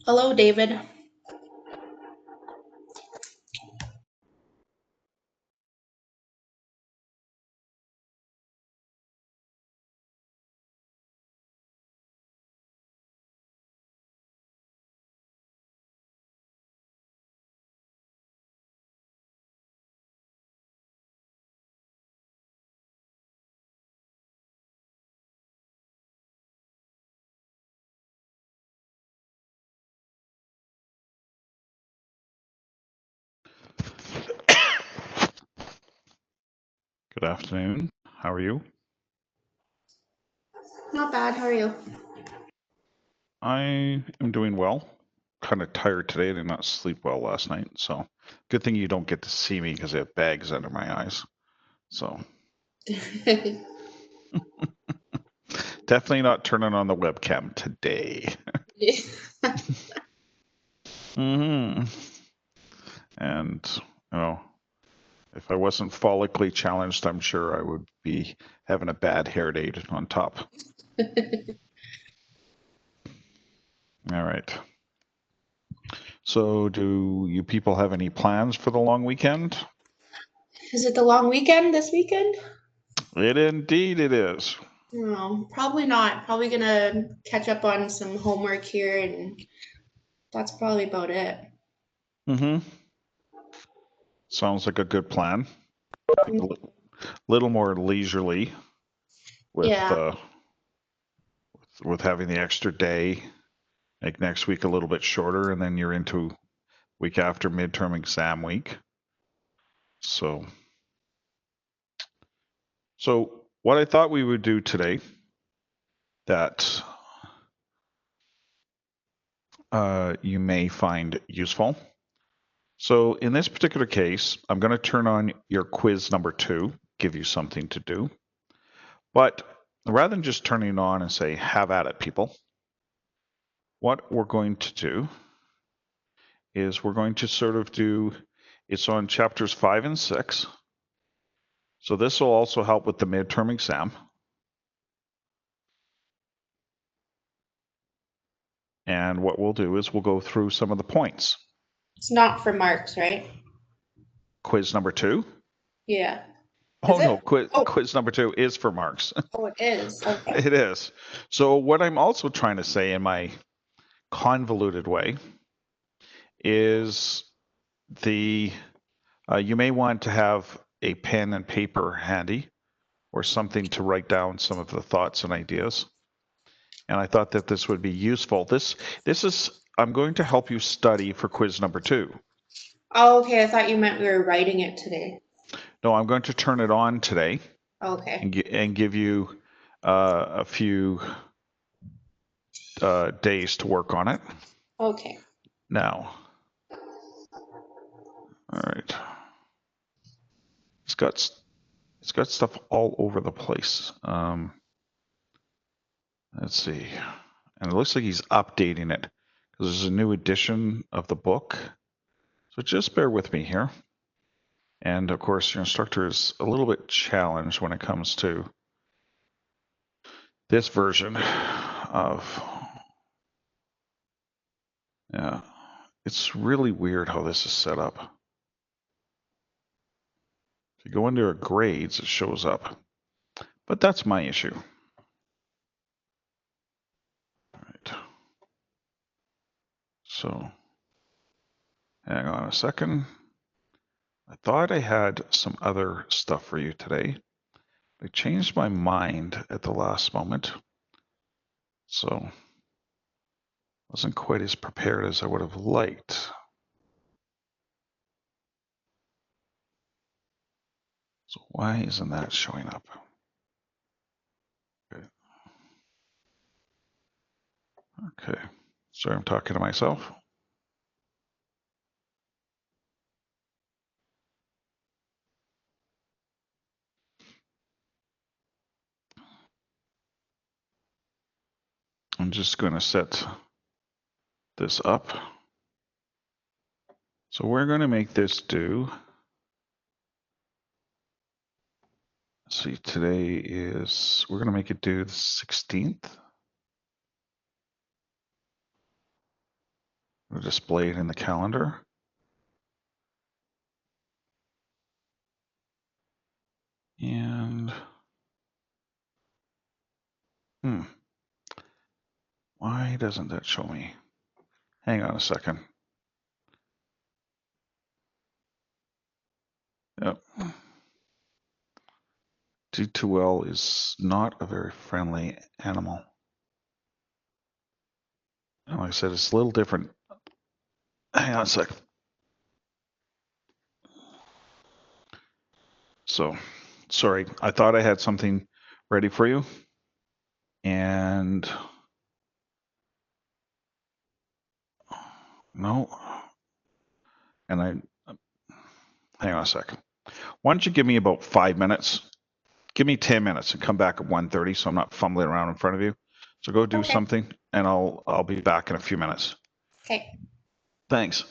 Hello, David. Good afternoon. How are you? Not bad. How are you? I am doing well. Kind of tired today. I did not sleep well last night. So good thing you don't get to see me because I have bags under my eyes. So definitely not turning on the webcam today. hmm And, you know, if I wasn't follically challenged, I'm sure I would be having a bad hair day on top. All right. So do you people have any plans for the long weekend? Is it the long weekend this weekend? Indeed it is. No, probably not. Probably gonna catch up on some homework here, and that's probably about it. Mm-hmm. Sounds like a good plan. A Mm, little more leisurely with yeah. with having the extra day. Like next week a little bit shorter, and then you're into week after midterm exam week. So what I thought we would do today that you may find useful. So in this particular case, I'm going to turn on your quiz number 2, give you something to do. But rather than just turning it on and say, have at it, people, what we're going to do is we're going to sort of do, it's on chapters 5 and 6. So this will also help with the midterm exam. And what we'll do is we'll go through some of the points. It's not for marks, right? Quiz number 2. Yeah. Oh Is no, it? Oh, quiz number 2 is for marks. oh, it is. Okay. It is. So what I'm also trying to say in my convoluted way is you may want to have a pen and paper handy or something to write down some of the thoughts and ideas. And I thought that this would be useful. This is, I'm going to help you study for quiz number 2. Oh, okay. I thought you meant we were writing it today. No, I'm going to turn it on today Okay. and give you a few days to work on it. Okay. Now, all right. It's got stuff all over the place. Let's see. And it looks like he's updating it because there's a new edition of the book. So just bear with me here. And of course, your instructor is a little bit challenged when it comes to this version of, yeah, it's really weird how this is set up. If you go into our grades, it shows up, but that's my issue. All right. So hang on a second. I thought I had some other stuff for you today. I changed my mind at the last moment. So wasn't quite as prepared as I would have liked. So why isn't that showing up? Okay. Okay. Sorry, I'm talking to myself. I'm just going to set this up. So we're going to make this due. Let's see, today is, we're going to make it due the 16th. We'll display it in the calendar. And why doesn't that show me? Hang on a second. Yep. D2L is not a very friendly animal. And like I said, it's a little different. Hang on a sec. So, sorry, I thought I had something ready for you. And no. And hang on a second. Why don't you give me about 5 minutes? Give me 10 minutes and come back at 1:30 so I'm not fumbling around in front of you. So go do something and I'll be back in a few minutes. Okay. Thanks.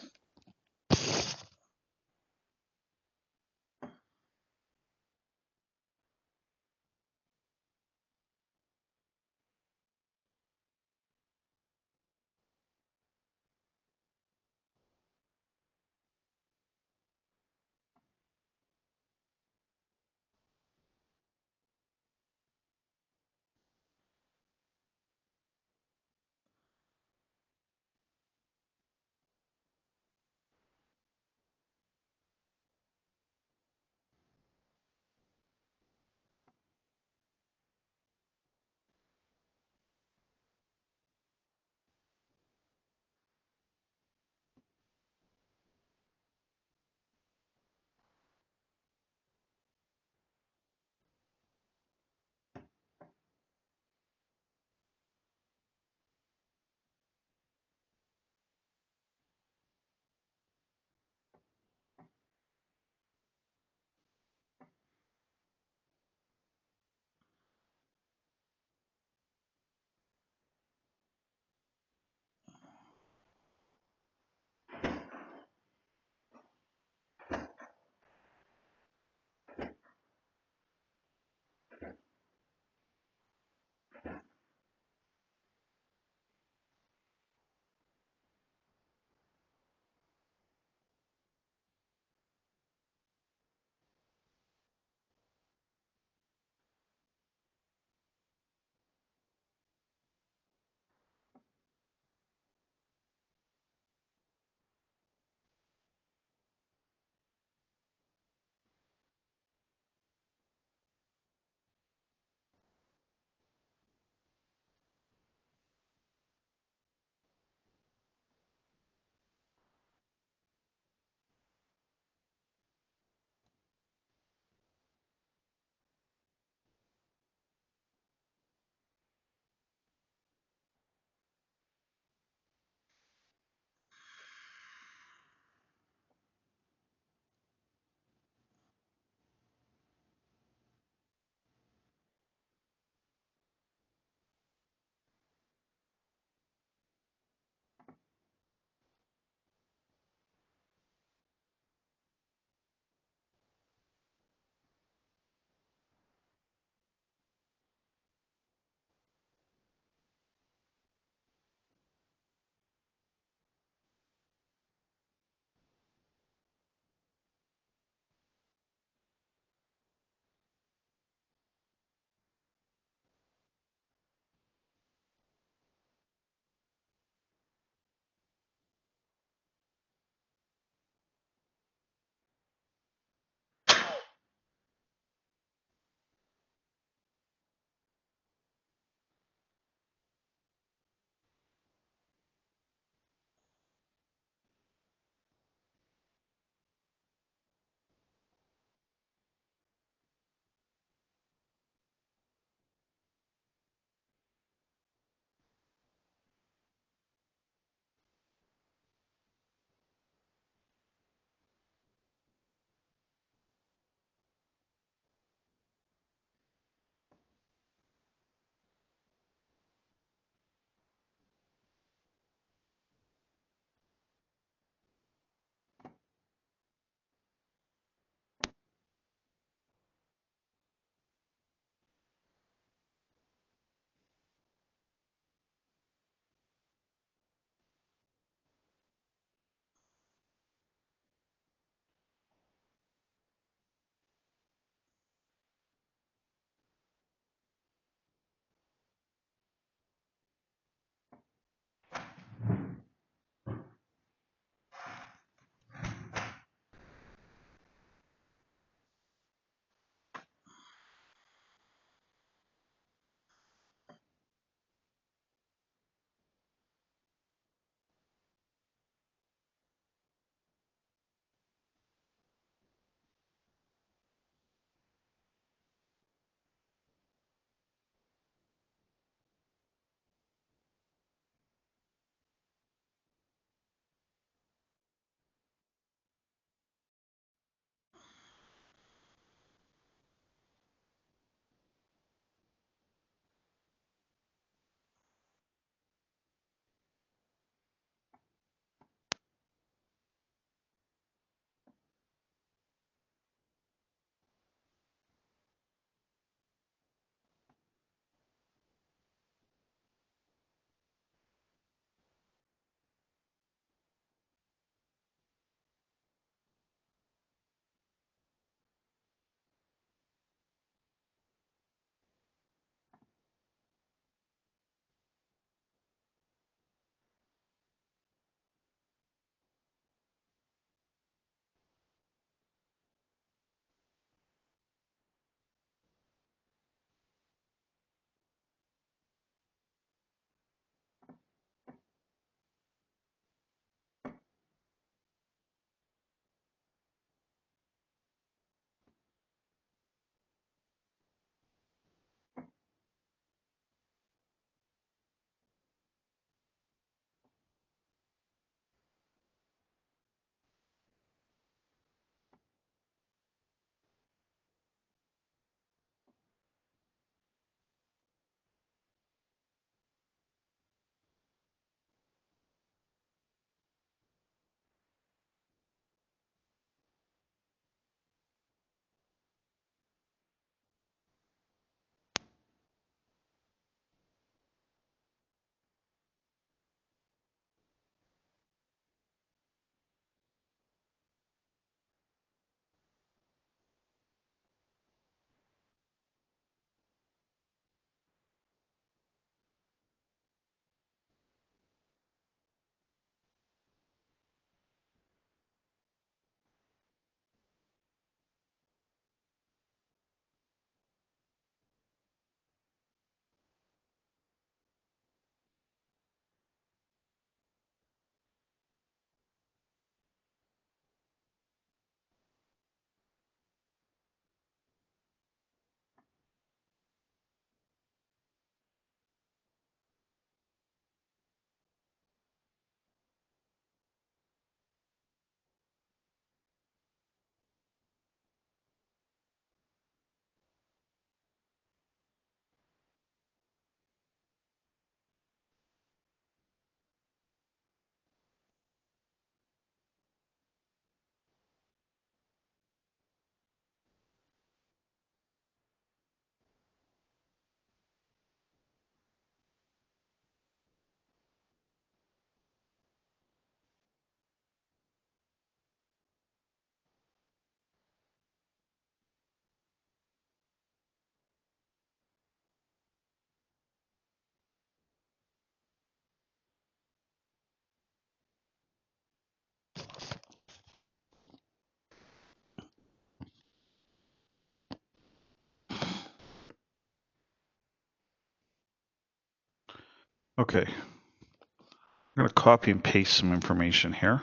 Okay. I'm going to copy and paste some information here.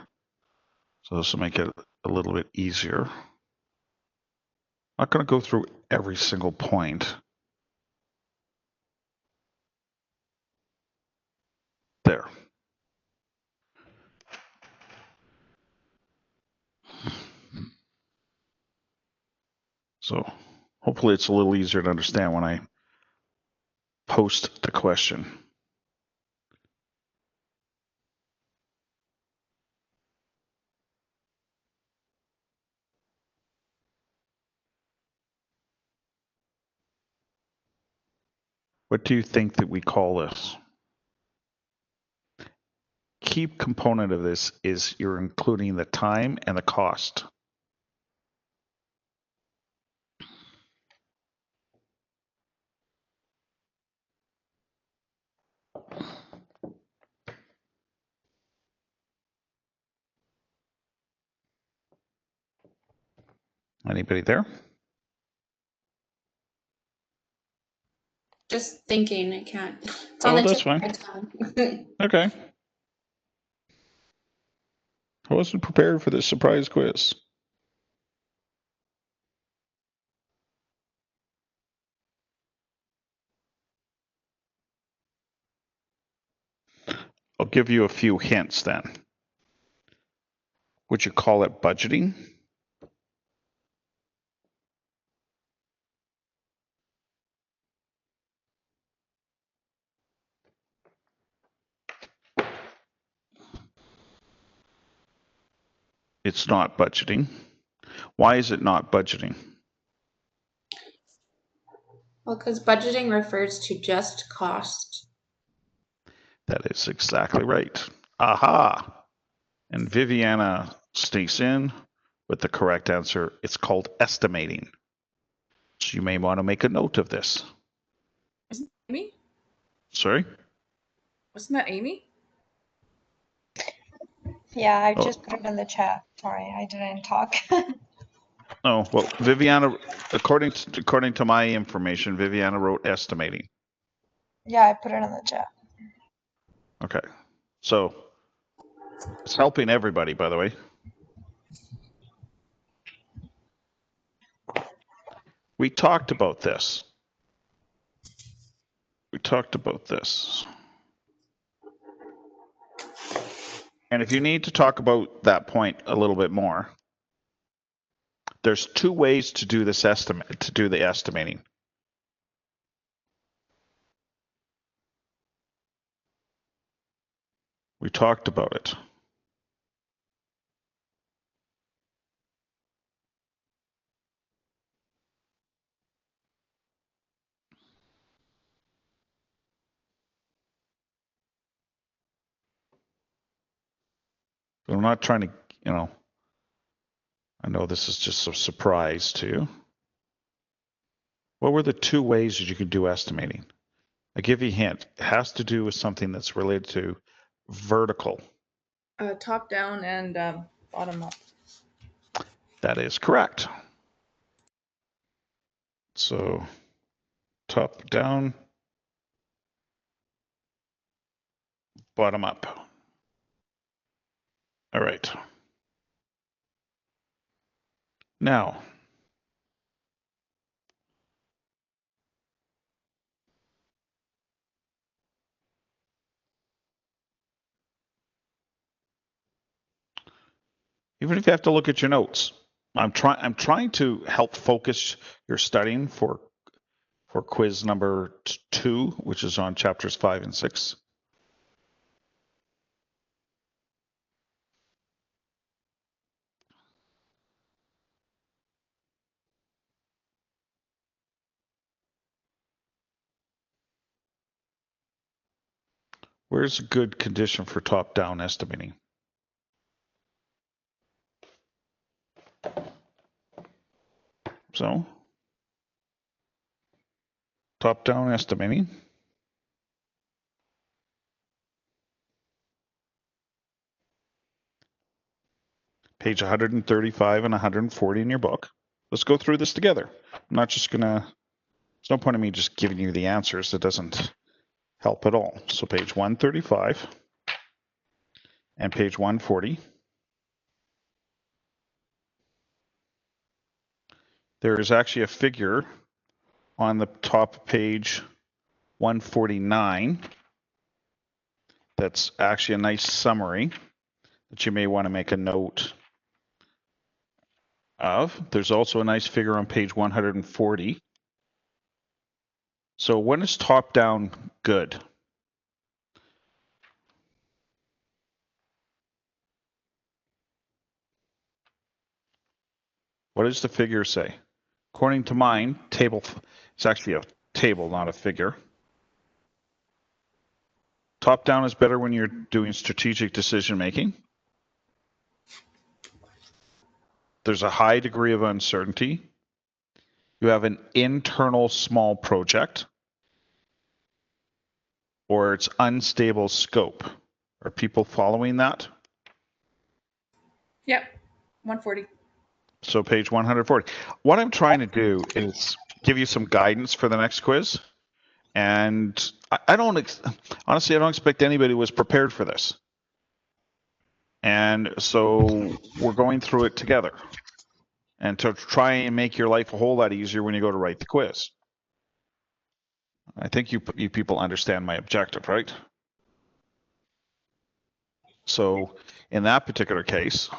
So this will make it a little bit easier. I'm not going to go through every single point. There. So hopefully it's a little easier to understand when I post the question. What do you think that we call this? Key component of this is you're including the time and the cost. Anybody there? Just thinking, I can't. It's on Oh, the that's tip of fine. my tongue. Okay. I wasn't prepared for this surprise quiz. I'll give you a few hints then. Would you call it budgeting? It's not budgeting. Why is it not budgeting? Well, because budgeting refers to just cost. That is exactly right. Aha! And Viviana sneaks in with the correct answer. It's called estimating. So you may want to make a note of this. Isn't that Amy? Sorry? Wasn't that Amy? Yeah, I Oh. just put it in the chat. Sorry, I didn't talk. Oh, well, Viviana, according to my information, Viviana wrote estimating. Yeah, I put it in the chat. Okay. So it's helping everybody, by the way. We talked about this. And if you need to talk about that point a little bit more, there's two ways to do this estimate, to do the estimating. We talked about it. I'm not trying to, I know this is just a surprise to you. What were the two ways that you could do estimating? I give you a hint. It has to do with something that's related to vertical. Top down and bottom up. That is correct. So top down, bottom up. All right. Now, even if you have to look at your notes, I'm trying to help focus your studying for quiz number 2, which is on chapters 5 and 6. Where's a good condition for top-down estimating? So, top-down estimating. Page 135 and 140 in your book. Let's go through this together. I'm not just gonna, there's no point in me just giving you the answers. It doesn't help at all. So page 135 and page 140. There is actually a figure on the top of page 149 that's actually a nice summary that you may want to make a note of. There's also a nice figure on page 140. So when is top down good? What does the figure say? According to mine, table, it's actually a table, not a figure. Top down is better when you're doing strategic decision making. There's a high degree of uncertainty. You have an internal small project, or it's unstable scope. Are people following that? Yep. 140. So page 140. What I'm trying to do is give you some guidance for the next quiz. And I don't, honestly, I don't expect anybody was prepared for this. And so we're going through it together. And to try and make your life a whole lot easier when you go to write the quiz. I think you people understand my objective, right? So in that particular case,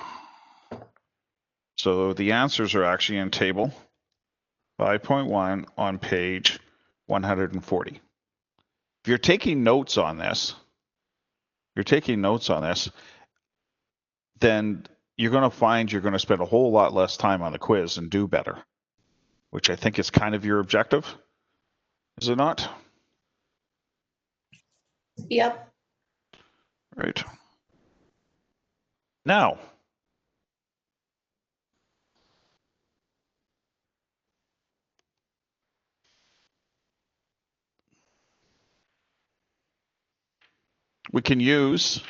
so the answers are actually in table 5.1 on page 140. If you're taking notes on this, then you're going to find you're going to spend a whole lot less time on the quiz and do better, which I think is kind of your objective, is it not? Yep. Right. Now, we can use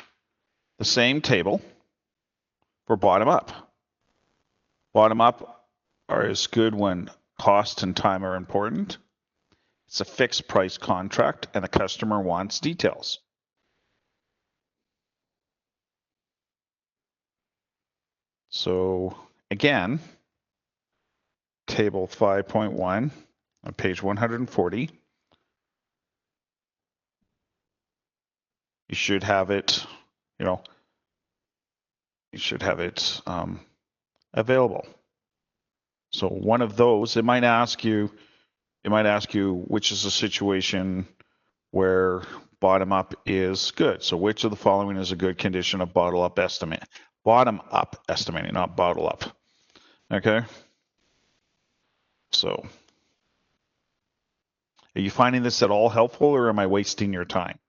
the same table for bottom up. Bottom up is good when cost and time are important. It's a fixed price contract and the customer wants details. So again, table 5.1 on page 140. You should have it, available. So one of those, it might ask you which is a situation where bottom up is good. So which of the following is a good condition of bottom up estimating, not bottle up. Okay. So are you finding this at all helpful, or am I wasting your time?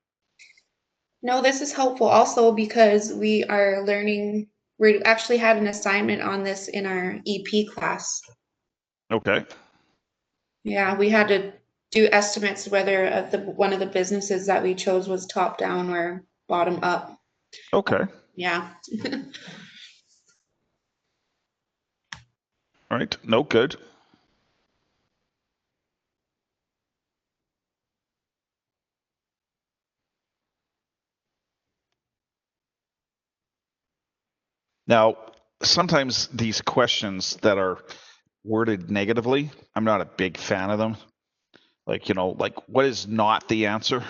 No, this is helpful also because we are learning, we actually had an assignment on this in our EP class. Okay. Yeah, we had to do estimates whether one of the businesses that we chose was top down or bottom up. Okay. Yeah. All right. No, good. Now, sometimes these questions that are worded negatively, I'm not a big fan of them. Like, what is not the answer?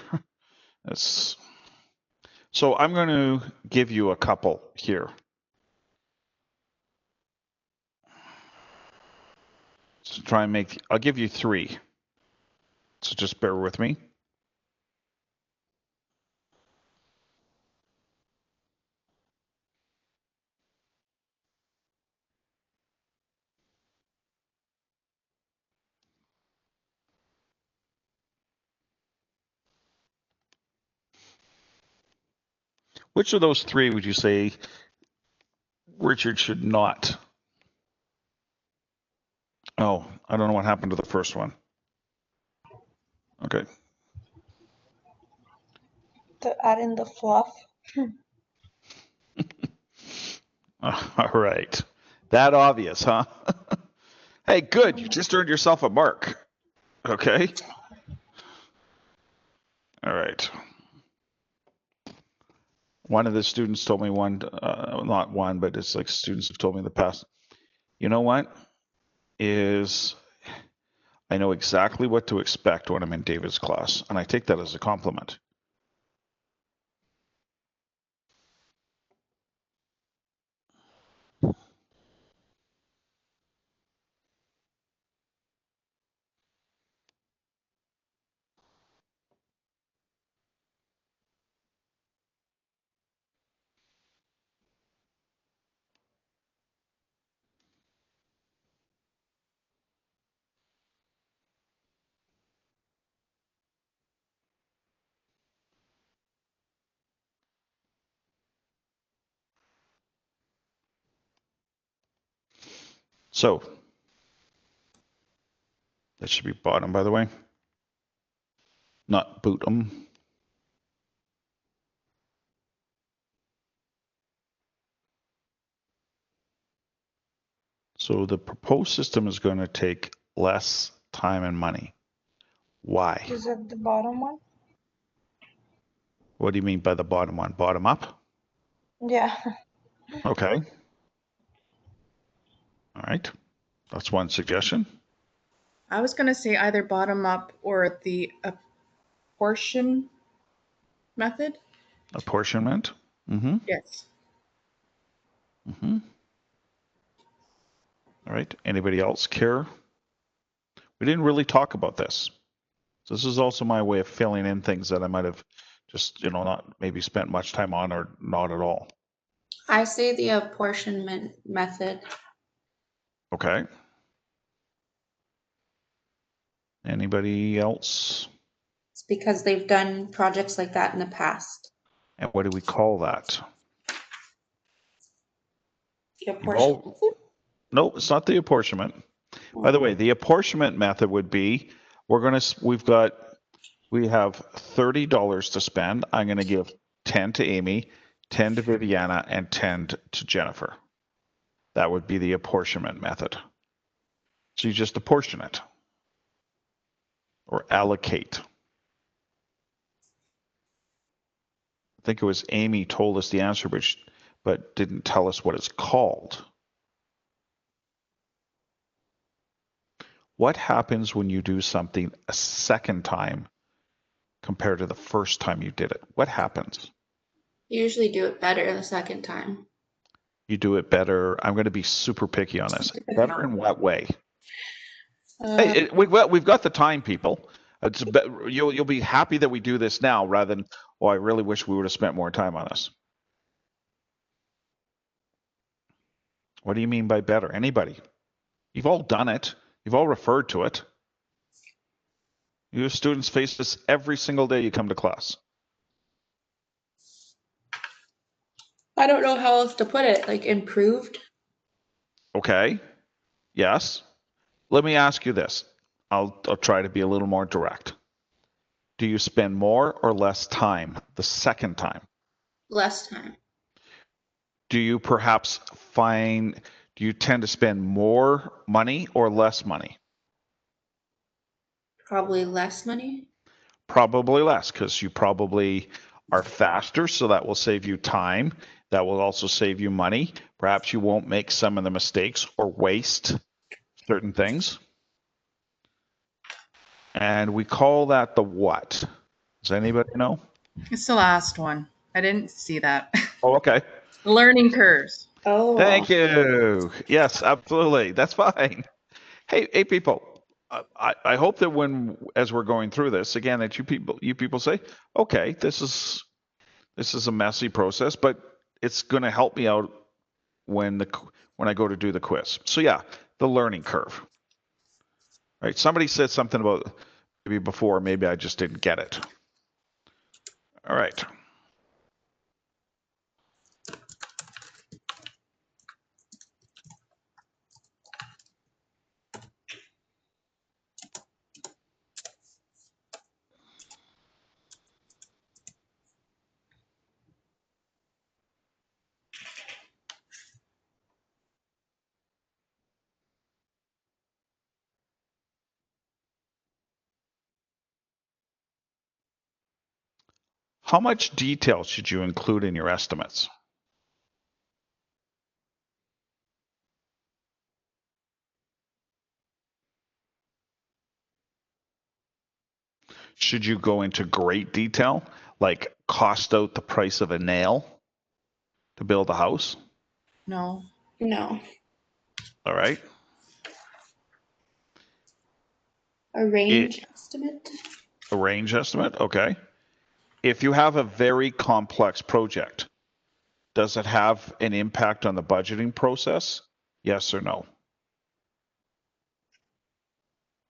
So I'm going to give you a couple here. So try and I'll give you 3. So just bear with me. Which of those 3 would you say Richard should not? Oh, I don't know what happened to the first one. Okay. To add in the fluff. All right. That obvious, huh? Hey, good. You just earned yourself a mark. Okay. All right. One of the students told me not one, but it's like students have told me in the past, you know what, is I know exactly what to expect when I'm in David's class, and I take that as a compliment. So that should be bottom, by the way, not bottom. So the proposed system is going to take less time and money. Why? Is that the bottom one? What do you mean by the bottom one? Bottom up? Yeah. Okay. All right. That's one suggestion. I was gonna say either bottom up or the apportion method. Apportionment. Mm-hmm. Yes. Mm-hmm. All right. Anybody else care? We didn't really talk about this. So this is also my way of filling in things that I might have just, not maybe spent much time on or not at all. I say the apportionment method. Okay. Anybody else? It's because they've done projects like that in the past. And what do we call that? The You've apportionment all, method? no, it's not the apportionment. By the way, the apportionment method would be, we have $30 to spend. I'm going to give 10 to Amy, 10 to Viviana, and 10 to Jennifer. That would be the apportionment method. So you just apportion it or allocate. I think it was Amy told us the answer, but didn't tell us what it's called. What happens when you do something a second time compared to the first time you did it? What happens? You usually do it better the second time. You do it better. I'm going to be super picky on this. Better in what way? Hey, we've got the time, people. You'll be happy that we do this now rather than, I really wish we would have spent more time on this. What do you mean by better? Anybody? You've all done it. You've all referred to it. Your students face this every single day you come to class. I don't know how else to put it, like improved. Okay. Yes. Let me ask you this. I'll try to be a little more direct. Do you spend more or less time the second time? Less time. Do you do you tend to spend more money or less money? Probably less money. Probably less, because you probably are faster, so that will save you time. That will also save you money. Perhaps you won't make some of the mistakes or waste certain things. And we call that the what? Does anybody know? It's the last one. I didn't see that. Oh, okay. Learning curves. Oh. Thank you. Yes, absolutely. That's fine. Hey, people. I hope that as we're going through this again, that you people say, okay, this is a messy process, but it's going to help me out when I go to do the quiz. So yeah, the learning curve. Right? Somebody said something about maybe before, maybe I just didn't get it. All right. How much detail should you include in your estimates? Should you go into great detail, like cost out the price of a nail to build a house? No. No. All right. A range estimate? A range estimate, okay. If you have a very complex project, does it have an impact on the budgeting process? Yes or no?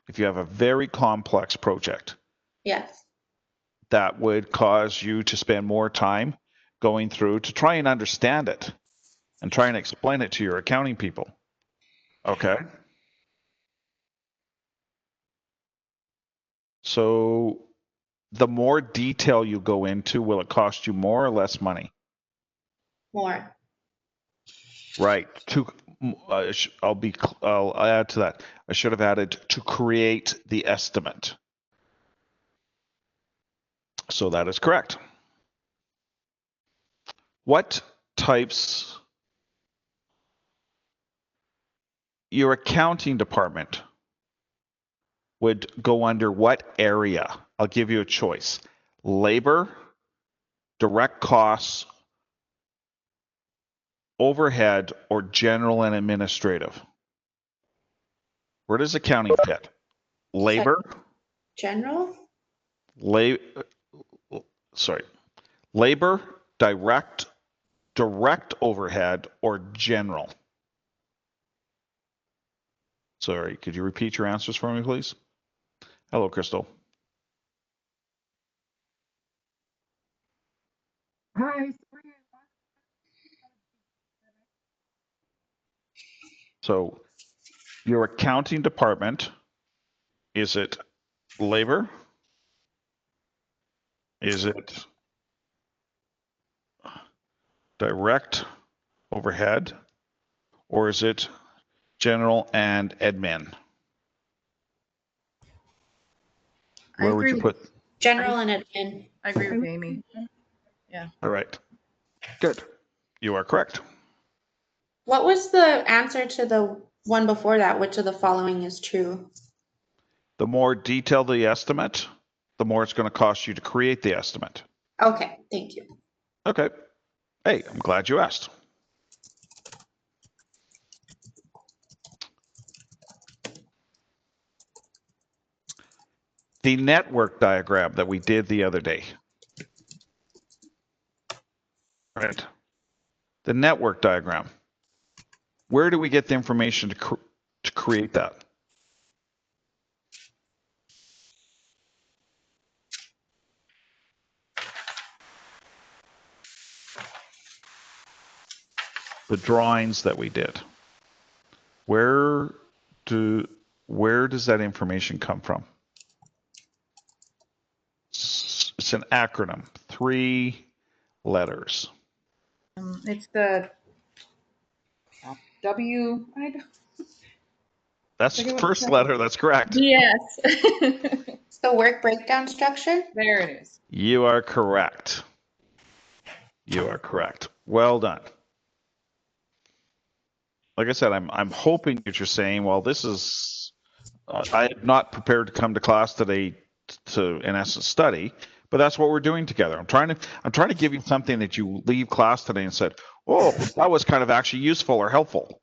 If you have a very complex project, Yes. that would cause you to spend more time going through to try and understand it and try and explain it to your accounting people. Okay. So the more detail you go into, will it cost you more or less money? More. Right. I'll add to that. I should have added to create the estimate. So that is correct. What types your accounting department would go under what area? I'll give you a choice. Labor, direct costs, overhead, or general and administrative? Where does accounting fit? Labor, General? labor, direct overhead, or general? Sorry, could you repeat your answers for me, please? Hello, Crystal. Hi. So your accounting department, is it labor? Is it direct overhead? Or is it general and admin? Where would you put? General and admin. I agree with Amy. Yeah. All right. Good. You are correct. What was the answer to the one before that? Which of the following is true? The more detailed the estimate, the more it's going to cost you to create the estimate. Okay, thank you. Okay. Hey, I'm glad you asked. The network diagram that we did the other day. Right. The network diagram. Where do we get the information to create that? The drawings that we did. Where does that information come from? It's an acronym, 3 letters. It's the W. That's the first letter. That's correct. Yes. It's the work breakdown structure? There it is. You are correct. You are correct. Well done. Like I said, I'm hoping that you're saying, well, this is, I am not prepared to come to class today to, in essence, study, but that's what we're doing together. I'm trying to give you something that you leave class today and said, oh, that was kind of actually useful or helpful.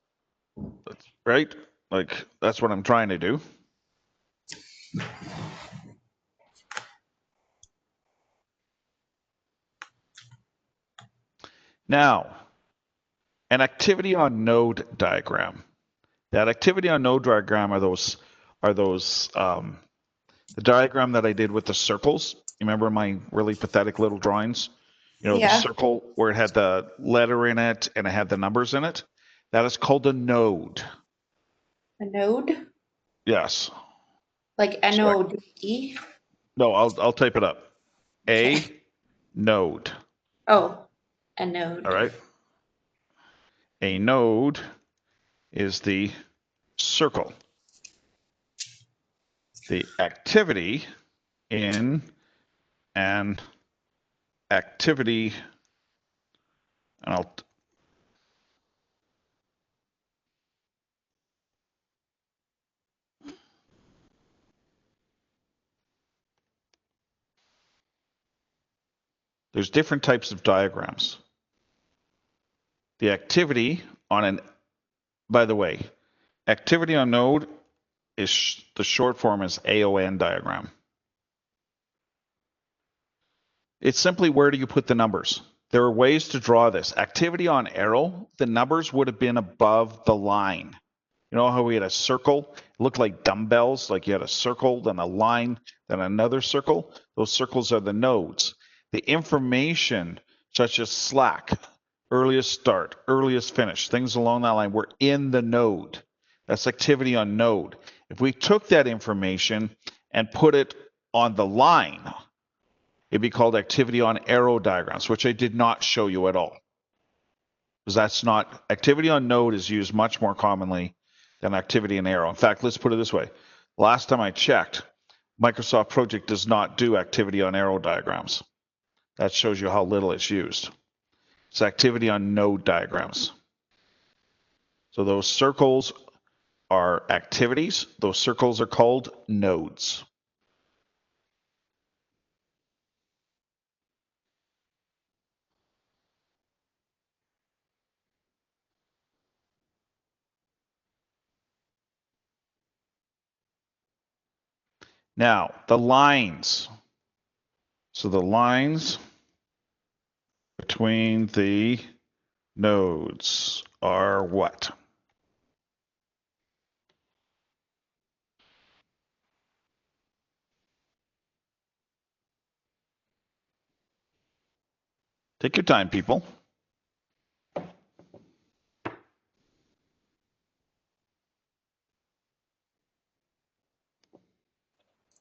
Right? Like, that's what I'm trying to do. Now, an activity on node diagram. That activity on node diagram are those the diagram that I did with the circles. You remember my really pathetic little drawings? You know, Yeah. the circle where it had the letter in it and it had the numbers in it. That is called a node. A node? Yes. Like N-O-D-E? No, I'll type it up. A Okay. node. Oh, a node. All right. A node is the circle. The activity in an activity, and there's different types of diagrams. The activity on by the way, activity on node is the short form is AON diagram. It's simply where do you put the numbers? There are ways to draw this. Activity on arrow, the numbers would have been above the line. You know how we had a circle? It looked like dumbbells, like you had a circle, then a line, then another circle. Those circles are the nodes. The information, such as slack, earliest start, earliest finish, things along that line, were in the node. That's activity on node. If we took that information and put it on the line, it'd be called activity on arrow diagrams, which I did not show you at all. Because that's not, activity on node is used much more commonly than activity in arrow. In fact, let's put it this way. Last time I checked, Microsoft Project does not do activity on arrow diagrams. That shows you how little it's used. It's activity on node diagrams. So those circles are activities. Those circles are called nodes. Now, the lines. So the lines between the nodes are what? Take your time, people.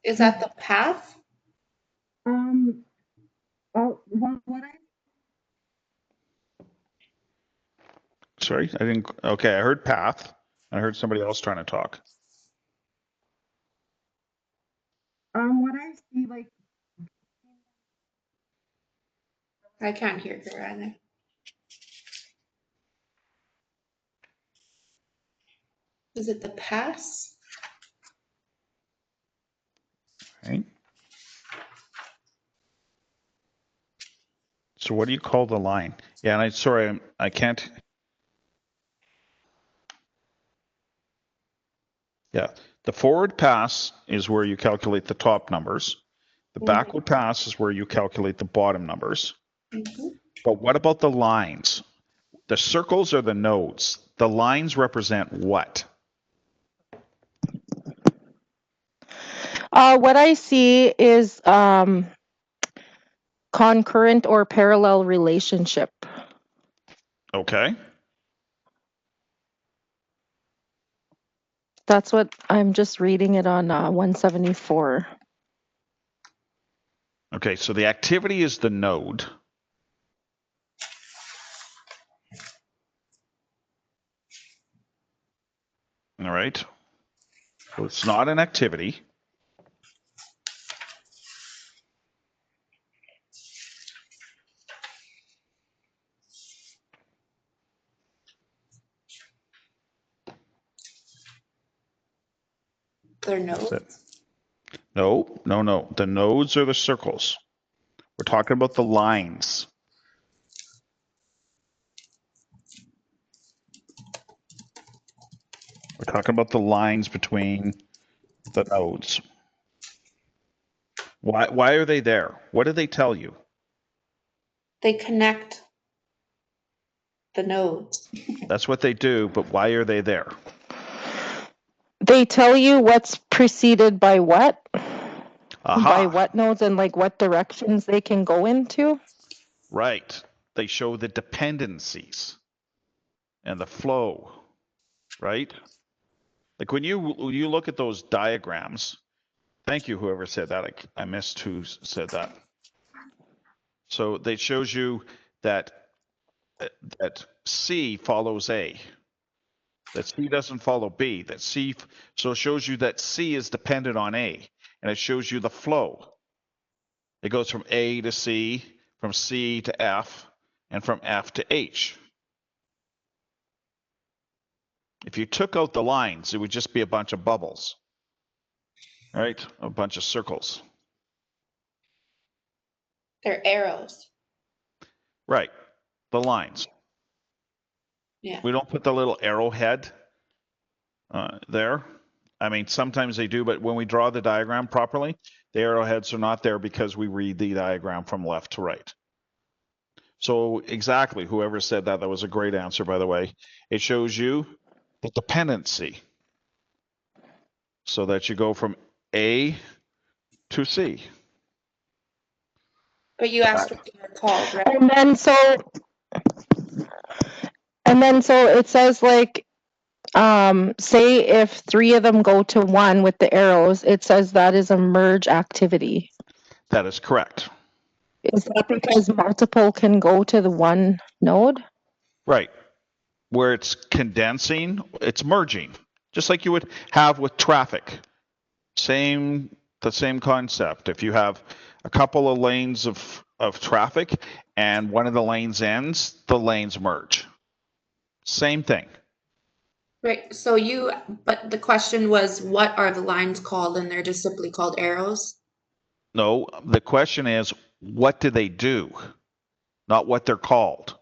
Is that the path? Well, what I Sorry, I didn't. Okay, I heard path. I heard somebody else trying to talk. what I see, like, I can't hear her either. Is it the pass? Right. So what do you call the line? Yeah, and I can't. Yeah, the forward pass is where you calculate the top numbers. The backward pass is where you calculate the bottom numbers. But what about the lines? The circles are the nodes. The lines represent what? What I see is concurrent or parallel relationship. Okay. That's what I'm just reading it on 174. Okay, so the activity is the node. All right. So it's not an activity. They're nodes. No, no, no. The nodes are the circles. We're talking about the lines. We're talking about the lines between the nodes. Why are they there? What do they tell you? They connect the nodes. That's what they do, but why are they there? They tell you what's preceded by what? Aha. By what nodes and like what directions they can go into? Right. They show the dependencies and the flow, right? Like when you look at those diagrams, thank you whoever said that. I missed who said that. So they shows you that C follows A, that C doesn't follow B, that C, so it shows you that C is dependent on A, and it shows you the flow. It goes from A to C, from C to F, and from F to H. If you took out the lines, it would just be a bunch of bubbles, right? A bunch of circles. They're arrows. Right, the lines. Yeah. We don't put the little arrowhead there. I mean, sometimes they do, but when we draw the diagram properly, the arrowheads are not there because we read the diagram from left to right. So exactly, whoever said that, that was a great answer, by the way. It shows you the dependency so that you go from A to C. But you asked what they were called, right? And then so it says like, say if 3 of them go to 1 with the arrows, it says that is a merge activity. That is correct. Is that because multiple can go to the one node? Right. Where it's condensing, it's merging, just like you would have with traffic. The same concept. If you have a couple of lanes of traffic and one of the lanes ends, the lanes merge. Same thing. Right. So but the question was, what are the lines called? And they're just simply called arrows. No, the question is, what do they do? Not what they're called.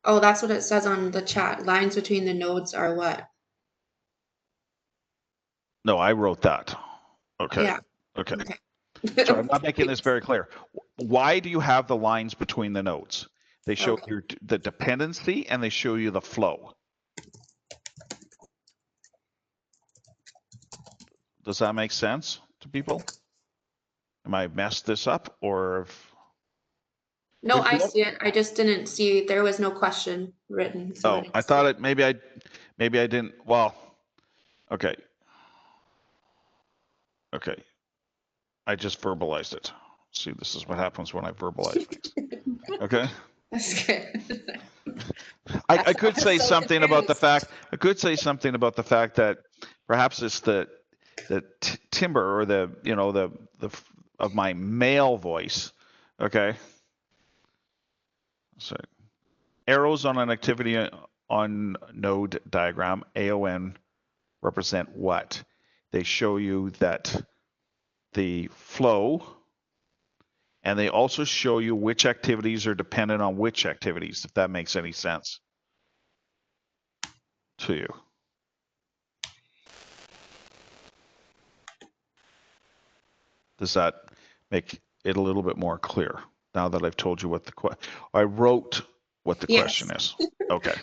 Oh, that's what it says on the chat. Lines between the nodes are what? No, I wrote that. Okay. Yeah. Okay. Okay. So I'm not making this very clear. Why do you have the lines between the nodes? They show Okay. you the dependency and they show you the flow. Does that make sense to people? Am I messed this up or? No, I see it. I just didn't see, there was no question written. So Oh, I thought it, maybe I didn't, well, okay. Okay. I just verbalized it. See, this is what happens when I verbalize things. Okay. That's good. I could say so something about the confused. fact, that perhaps it's the timbre or the of my male voice. Okay. So arrows on an activity on node diagram, AON, represent what? They show you that the flow, and they also show you which activities are dependent on which activities, if that makes any sense to you. Does that make it a little bit more clear now that I've told you what I wrote what the question is? Okay.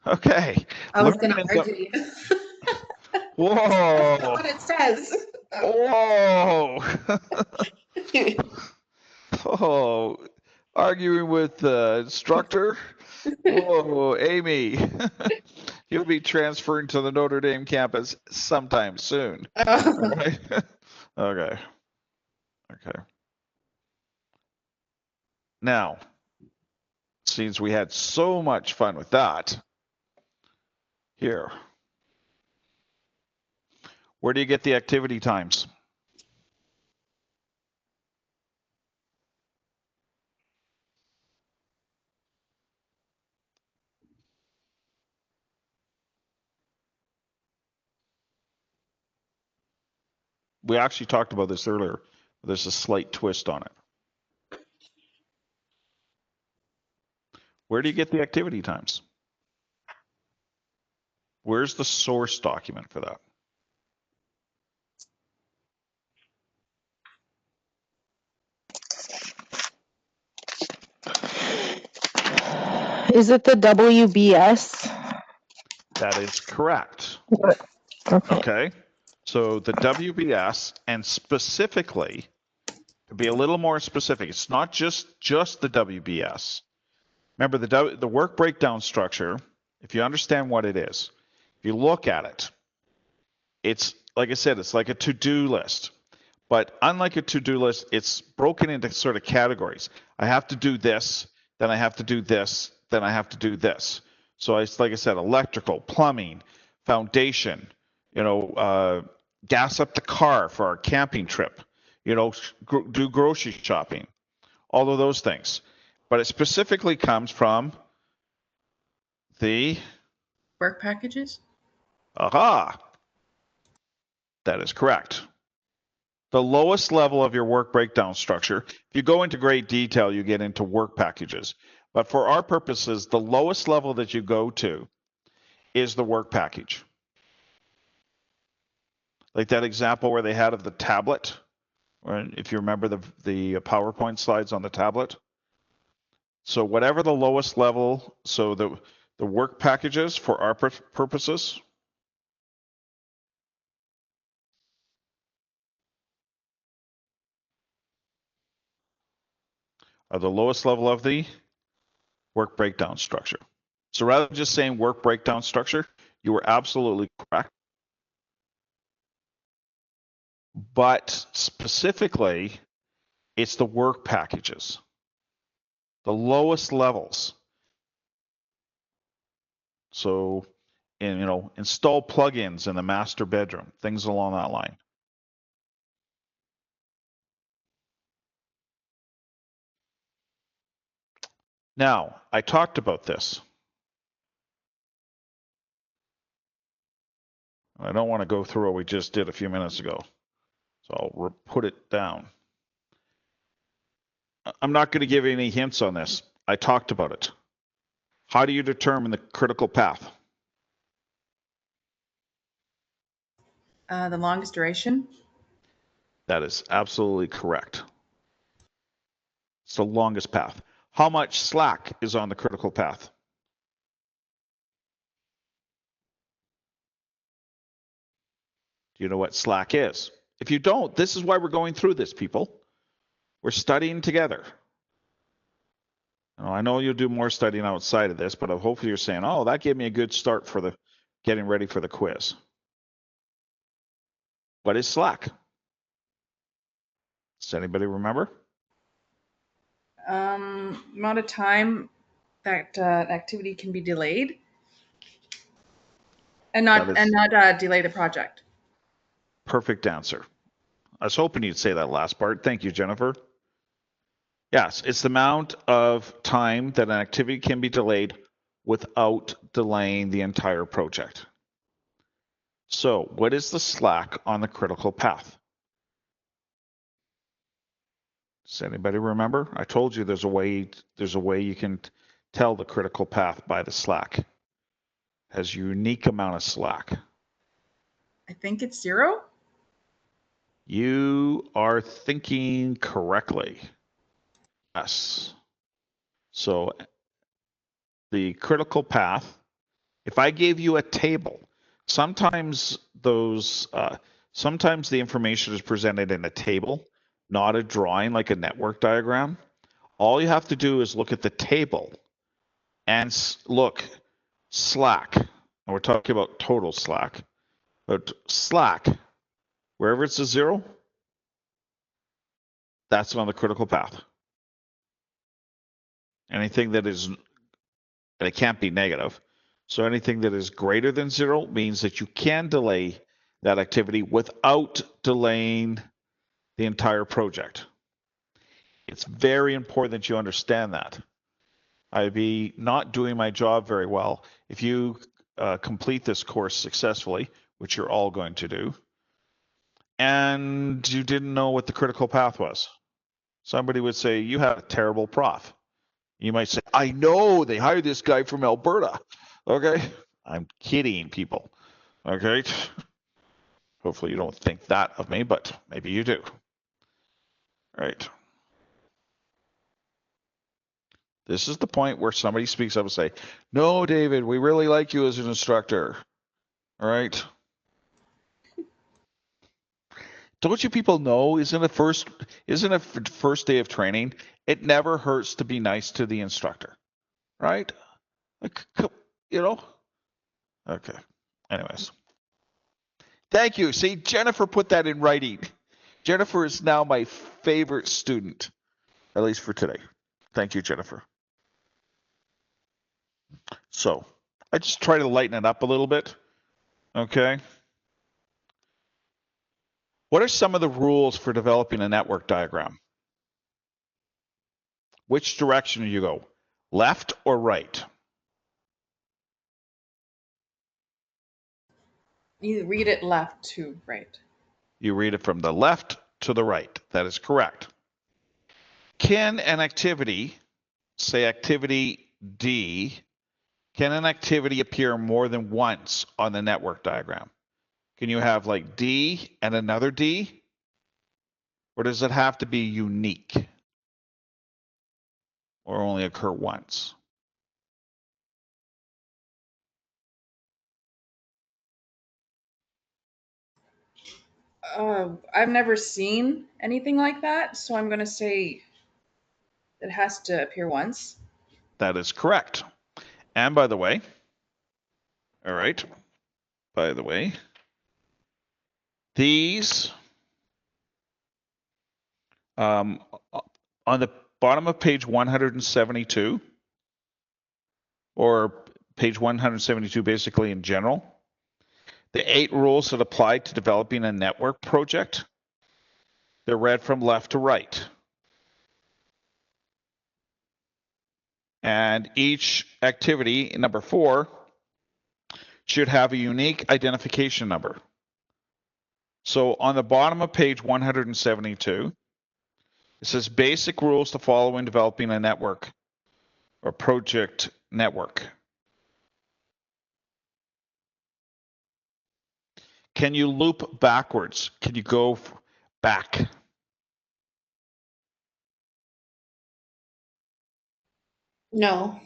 Okay. I was going to argue you. Whoa. That's not what it says. Whoa. Oh, arguing with the instructor? Whoa, Amy. You'll be transferring to the Notre Dame campus sometime soon. Okay. Okay. Okay. Now, since we had so much fun with that, here. Where do you get the activity times? We actually talked about this earlier. There's a slight twist on it. Where do you get the activity times? Where's the source document for that? Is it the WBS? That is correct. Okay. Okay. So the WBS, and specifically, to be a little more specific, it's not just the WBS. Remember the work breakdown structure, if you understand what it is, if you look at it, it's like I said, it's like a to-do list. But unlike a to-do list, it's broken into sort of categories. I have to do this, then I have to do this, then I have to do this. So it's like I said, electrical, plumbing, foundation, gas up the car for our camping trip, do grocery shopping, all of those things. But it specifically comes from the Work packages? aha. That is correct. The lowest level of your work breakdown structure, if you go into great detail, you get into work packages. But for our purposes, the lowest level that you go to is the work package. Like that example where they had of the tablet, or if you remember the PowerPoint slides on the tablet. So whatever the lowest level, so the work packages for our purposes, are the lowest level of the work breakdown structure. So rather than just saying work breakdown structure, you were absolutely correct. But specifically, it's the work packages, the lowest levels. So, install plugins in the master bedroom, things along that line. Now, I talked about this. I don't want to go through what we just did a few minutes ago, so I'll put it down. I'm not going to give any hints on this. I talked about it. How do you determine the critical path? The longest duration? That is absolutely correct. It's the longest path. How much slack is on the critical path? Do you know what slack is? If you don't, this is why we're going through this, people. We're studying together. Now, I know you'll do more studying outside of this, but hopefully you're saying, oh, that gave me a good start for the getting ready for the quiz. What is slack? Does anybody remember? Amount of time that activity can be delayed and not delay the project. Perfect answer. I was hoping you'd say that last part. Thank you, Jennifer. Yes, it's the amount of time that an activity can be delayed without delaying the entire project. So what is the slack on the critical path? Does anybody remember? I told you there's a way you can tell the critical path by the slack. It has a unique amount of slack. I think it's 0. You are thinking correctly. Yes. So the critical path, if I gave you a table, sometimes the information is presented in a table, not a drawing like a network diagram. All you have to do is look at the table and look slack. And we're talking about total slack, but slack, wherever it's a 0, that's on the critical path. Anything that is, and it can't be negative. So anything that is greater than 0 means that you can delay that activity without delaying the entire project. It's very important that you understand that. I'd be not doing my job very well if you complete this course successfully, which you're all going to do, and you didn't know what the critical path was. Somebody would say, you have a terrible prof. You might say, I know, they hired this guy from Alberta. Okay, I'm kidding, people. Okay, hopefully you don't think that of me, but maybe you do. All right. This is the point where somebody speaks up and say, no, David, we really like you as an instructor. All right. Don't you people know, isn't a first day of training, it never hurts to be nice to the instructor, right? Like, okay. Anyways. Thank you. See, Jennifer put that in writing. Jennifer is now my favorite student, at least for today. Thank you, Jennifer. So I just try to lighten it up a little bit. Okay. What are some of the rules for developing a network diagram? Which direction do you go? Left or right? You read it left to right. You read it from the left to the right. That is correct. Can an activity, say activity D, can an activity appear more than once on the network diagram? Can you have like D and another D? Or does it have to be unique? Or only occur once? I've never seen anything like that, so I'm going to say it has to appear once. That is correct. And by the way, all right, by the way, these on the bottom of page 172, or page 172 basically in general, the 8 rules that apply to developing a network project, they're read from left to right. And each activity, number 4, should have a unique identification number. So on the bottom of page 172, it says basic rules to follow when developing a network or project network. Can you loop backwards? Can you go back? No.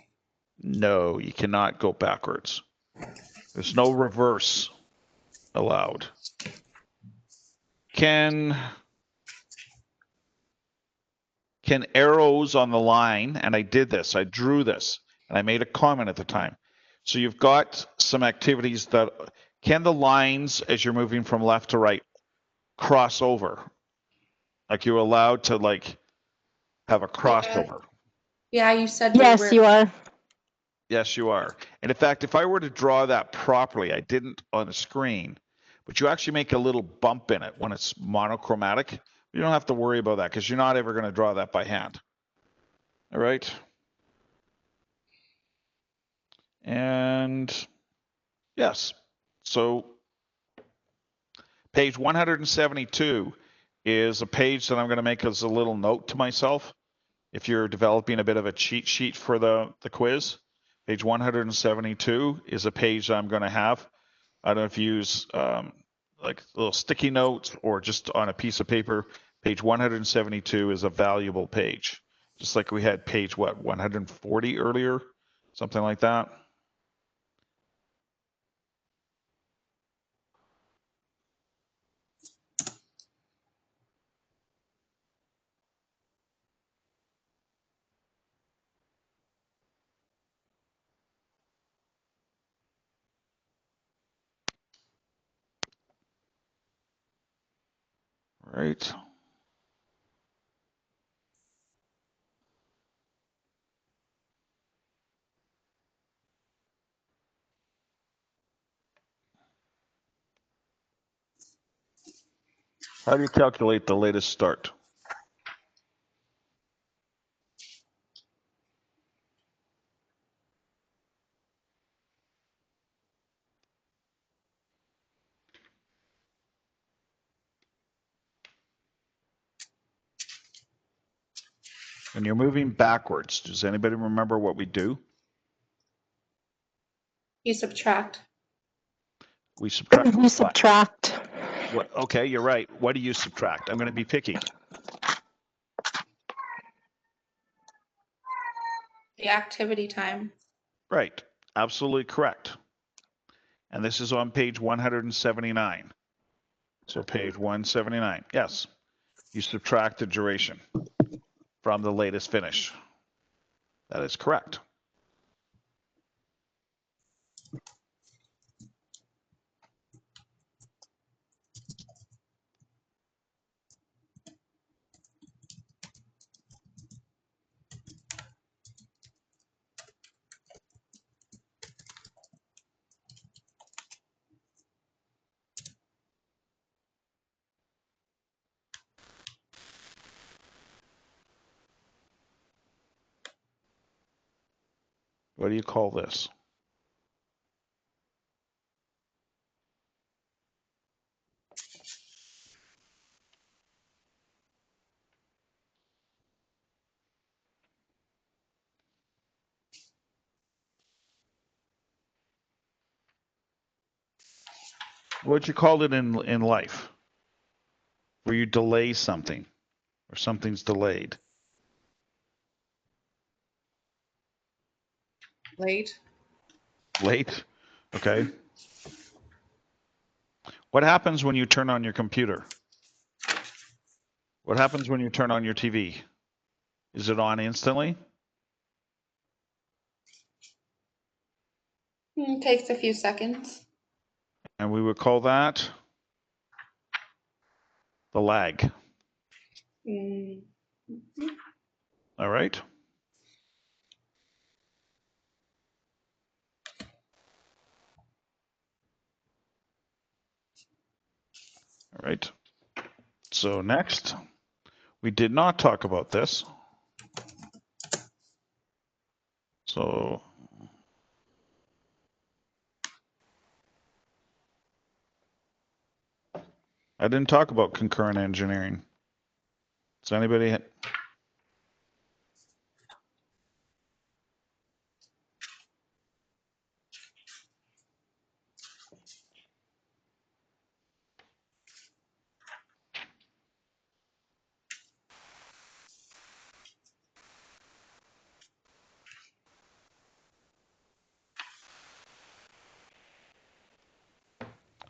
No, you cannot go backwards. There's no reverse allowed. Can arrows on the line, and I did this, I drew this, and I made a comment at the time. So you've got some activities that, can the lines as you're moving from left to right cross over? Like you're allowed to like have a crossover. Yeah, you said they Yes, were. you are. Yes, you are. And in fact, if I were to draw that properly, I didn't on the screen, but you actually make a little bump in it when it's monochromatic. You don't have to worry about that because you're not ever going to draw that by hand. All right. And yes, so page 172 is a page that I'm going to make as a little note to myself. If you're developing a bit of a cheat sheet for the quiz, page 172 is a page that I'm going to have. I don't know if you use like little sticky notes or just on a piece of paper. Page 172 is a valuable page, just like we had page 140 earlier, something like that. Right. How do you calculate the latest start? When you're moving backwards, does anybody remember what we do? You subtract. We subtract You what? subtract. What? Okay, you're right. What do you subtract? I'm going to be picky. The activity time. Right. Absolutely correct. And this is on page 179. So page 179. Yes. You subtract the duration from the latest finish. That is correct. What do you call this? What'd you call it in life? Where you delay something or something's delayed. Late. Late? Okay. What happens when you turn on your computer? What happens when you turn on your TV? Is it on instantly? Takes a few seconds. And we would call that the lag. Mm. All right. All right. So next, we did not talk about this. So I didn't talk about concurrent engineering. Does anybody?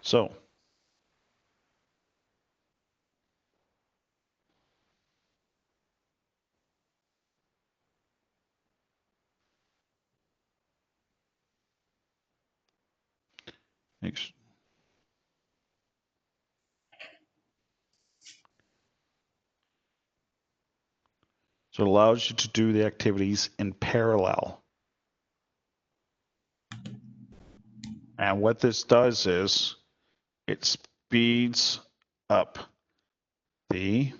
So So it allows you to do the activities in parallel. And what this does is it speeds up the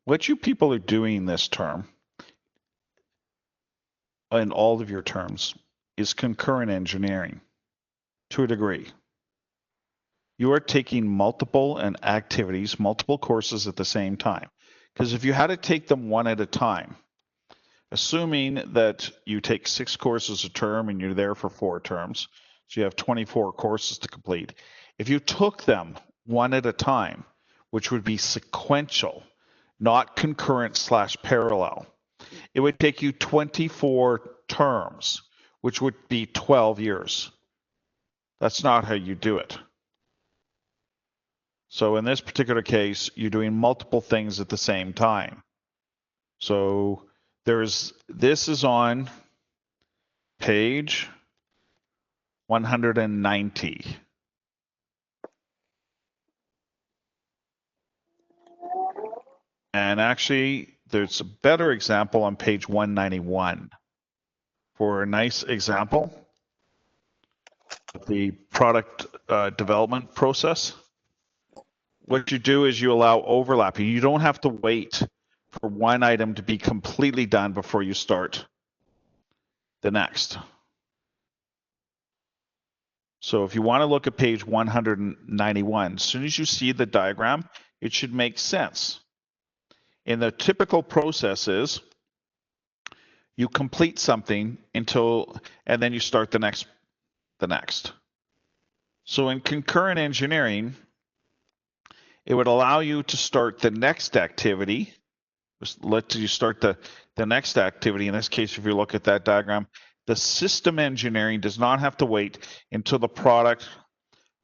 what you people are doing this term in all of your terms is concurrent engineering to a degree. You are taking multiple activities, multiple courses at the same time. Because if you had to take them one at a time, assuming that you take 6 courses a term and you're there for 4 terms, so you have 24 courses to complete. If you took them one at a time, which would be sequential, not concurrent/parallel, it would take you 24 terms, which would be 12 years. That's not how you do it. So in this particular case, you're doing multiple things at the same time. So this is on page 190. And actually, there's a better example on page 191 for a nice example of the product development process. What you do is you allow overlapping. You don't have to wait for one item to be completely done before you start the next. So if you want to look at page 191, as soon as you see the diagram, it should make sense. In the typical process is you complete something and then you start the next. So in concurrent engineering, it would allow you to start the next activity. Let you start the next activity. In this case, if you look at that diagram, the system engineering does not have to wait until the product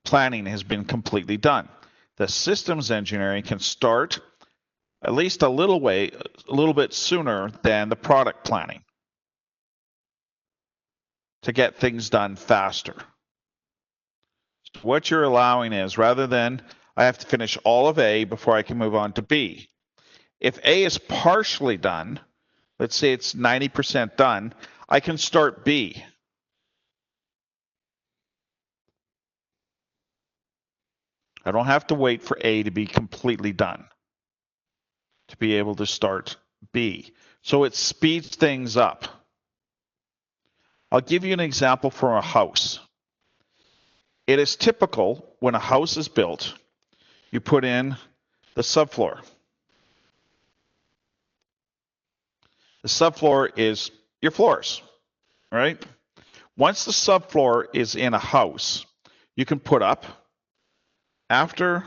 planning has been completely done. The systems engineering can start at least a little bit sooner than the product planning to get things done faster. So what you're allowing is, rather than I have to finish all of A before I can move on to B, if A is partially done, let's say it's 90% done, I can start B. I don't have to wait for A to be completely done. to be able to start B. So it speeds things up. I'll give you an example from a house. It is typical when a house is built, you put in the subfloor. The subfloor is your floors, right? Once the subfloor is in a house, you can put up, after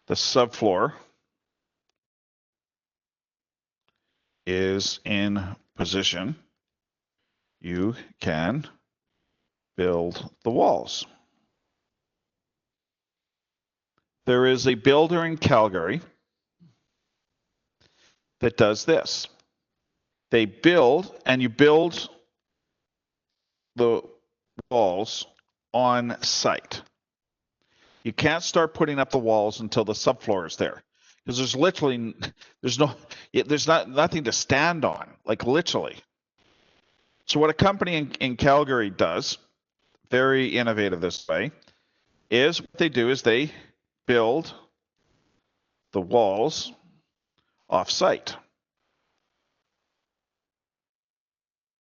the subfloor is in position, you can build the walls. There is a builder in Calgary that does this. They build, and you build the walls on site. You can't start putting up the walls until the subfloor is there, because there's nothing to stand on, like literally. So what a company in Calgary does, very innovative this way, is what they do is they build the walls off-site.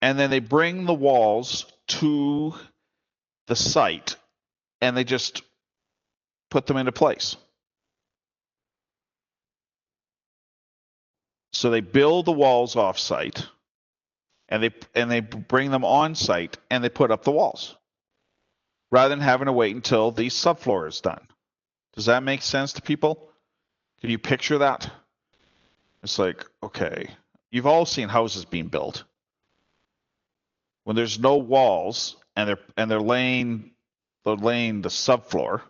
And then they bring the walls to the site and they just put them into place. So they build the walls off-site and they bring them on-site and they put up the walls rather than having to wait until the subfloor is done. Does that make sense to people? Can you picture that? It's like, okay, you've all seen houses being built. When there's no walls and they're laying the subfloor.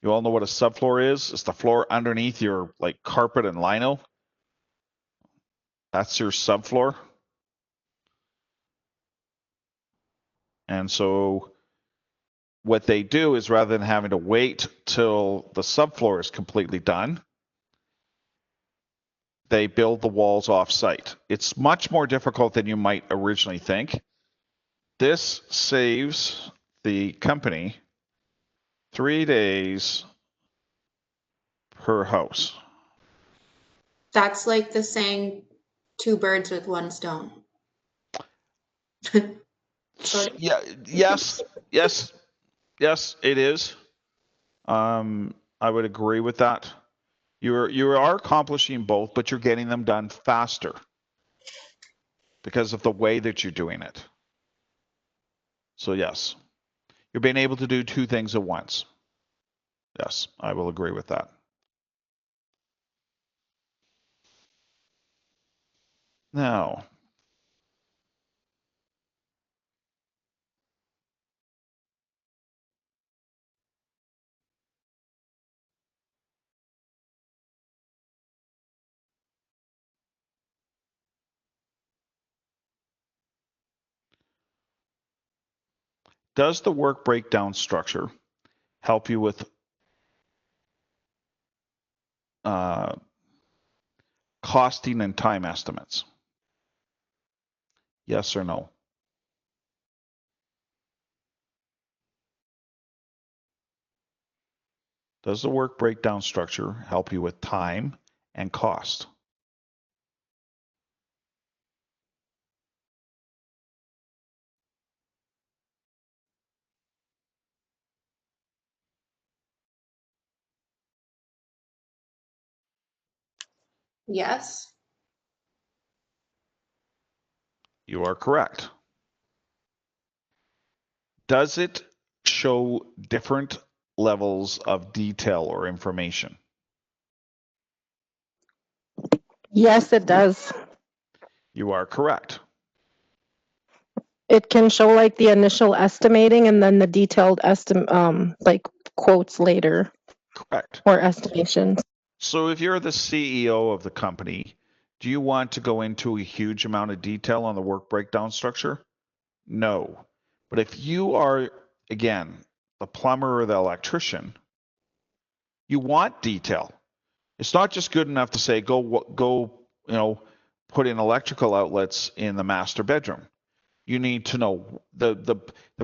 You all know what a subfloor is? It's the floor underneath your like carpet and lino. That's your subfloor. And so what they do is rather than having to wait till the subfloor is completely done, they build the walls off-site. It's much more difficult than you might originally think. This saves the company 3 days per house. That's like the saying, two birds with one stone. Sort of. Yeah, yes, it is. I would agree with that. You are accomplishing both, but you're getting them done faster because of the way that you're doing it. So yes, you're being able to do two things at once. Yes, I will agree with that. Now, does the work breakdown structure help you with costing and time estimates? Yes or no? Does the work breakdown structure help you with time and cost? Yes. You are correct. Does it show different levels of detail or information? Yes, it does. You are correct. It can show like the initial estimating and then the detailed like quotes later Correct. or estimations. So if you're the CEO of the company, do you want to go into a huge amount of detail on the work breakdown structure? No. But if you are, again, the plumber or the electrician, you want detail. It's not just good enough to say, go, put in electrical outlets in the master bedroom. You need to know the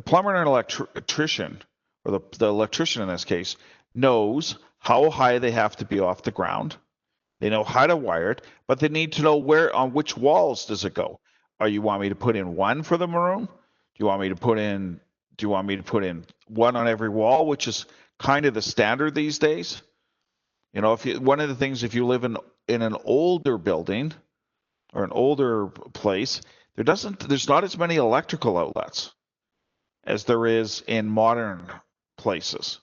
plumber and electrician, or the electrician in this case, knows how high they have to be off the ground. They know how to wire it, but they need to know where, on which walls does it go. Are you want me to put in one for the maroon? Do you want me to put in one on every wall, which is kind of the standard these days? You know, one of the things, if you live in an older building or an older place, there's not as many electrical outlets as there is in modern places.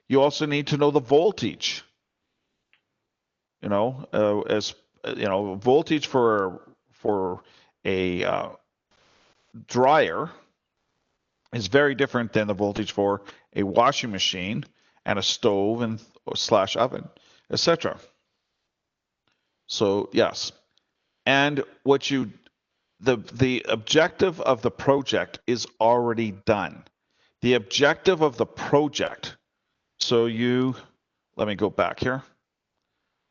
You also need to know the voltage. You know, as you know, voltage for a dryer is very different than the voltage for a washing machine and a stove and slash oven, etc. So yes, and the objective of the project is already done. The objective of the project. So let me go back here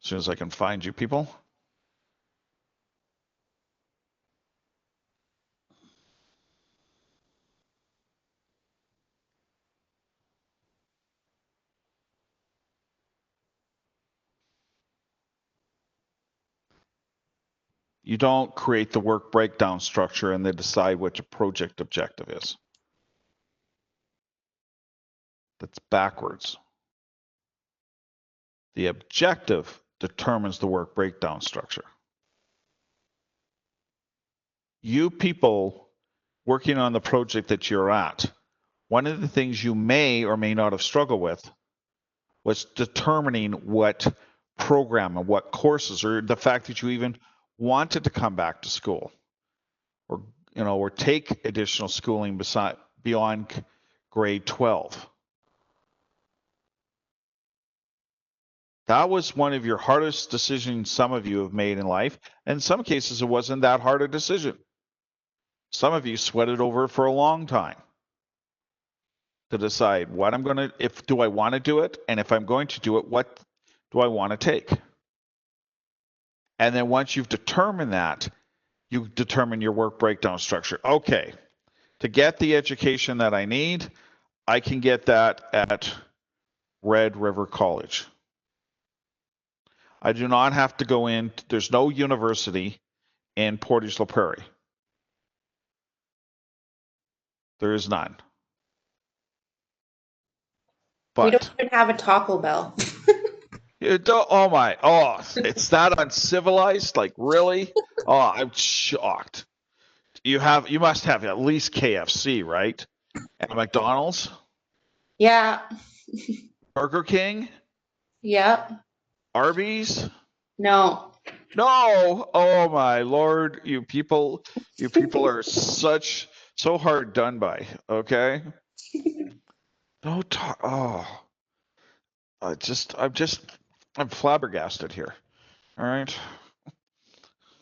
as soon as I can find you people. You don't create the work breakdown structure and then decide what your project objective is. That's backwards. The objective determines the work breakdown structure. You people working on the project that you're at, one of the things you may or may not have struggled with was determining what program and what courses, or the fact that you even wanted to come back to school, or or take additional schooling beyond grade 12. That was one of your hardest decisions some of you have made in life. In some cases, it wasn't that hard a decision. Some of you sweated over it for a long time to decide what I'm going to, do I want to do it? And if I'm going to do it, what do I want to take? And then once you've determined that, you determine your work breakdown structure. Okay, to get the education that I need, I can get that at Red River College. I do not have to go in, there's no university in Portage la Prairie. There is none. We don't But even have a Taco Bell. it's that uncivilized, like really? Oh, I'm shocked. You must have at least KFC, right? And McDonald's, Yeah. Burger King, Yep. Arby's. No. No, oh my lord, you people are so hard done by. Okay, no talk. Oh, I'm flabbergasted here. All right,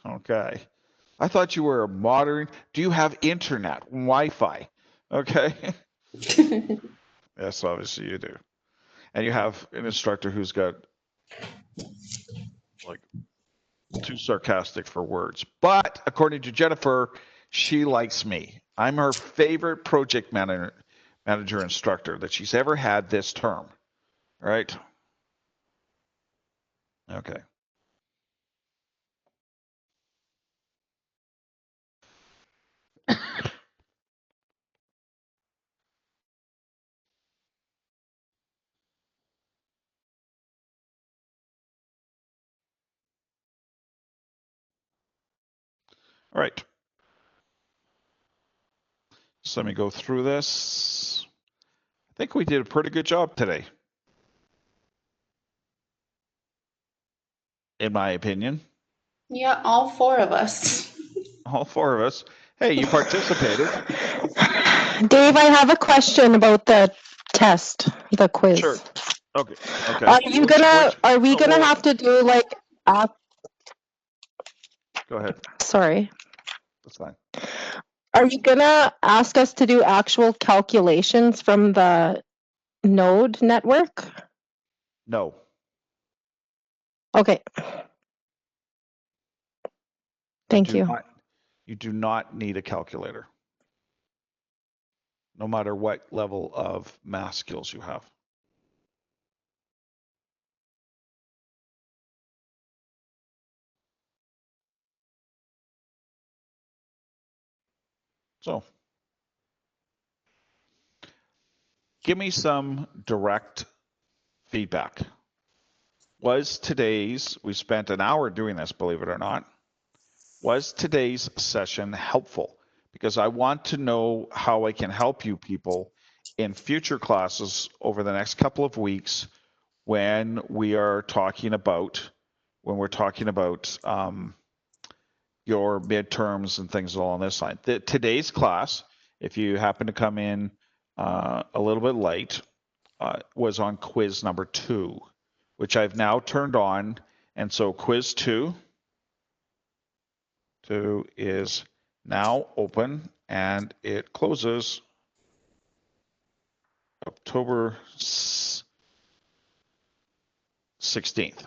okay. I thought you were a modern. Do you have internet, Wi-Fi? Okay. Yes, obviously you do, and you have an instructor who's got like too sarcastic for words. But according to Jennifer, she likes me. I'm her favorite project manager instructor that she's ever had this term. Right? Okay. All right. So let me go through this. I think we did a pretty good job today, in my opinion. Yeah, all four of us. All four of us. Hey, you participated. Dave, I have a question about the test, the quiz. Sure. Okay. Okay. Are we gonna have to do like, Go ahead. sorry. That's fine. Are you gonna ask us to do actual calculations from the node network? No. Okay. Thank you. You do not need a calculator, no matter what level of math skills you have. So give me some direct feedback. Was today's, we spent an hour doing this, believe it or not, was today's session helpful? Because I want to know how I can help you people in future classes over the next couple of weeks when we're talking about your midterms and things along this line. Today's class, if you happen to come in a little bit late, was on quiz number 2, which I've now turned on. And so quiz 2 is now open, and it closes October 16th.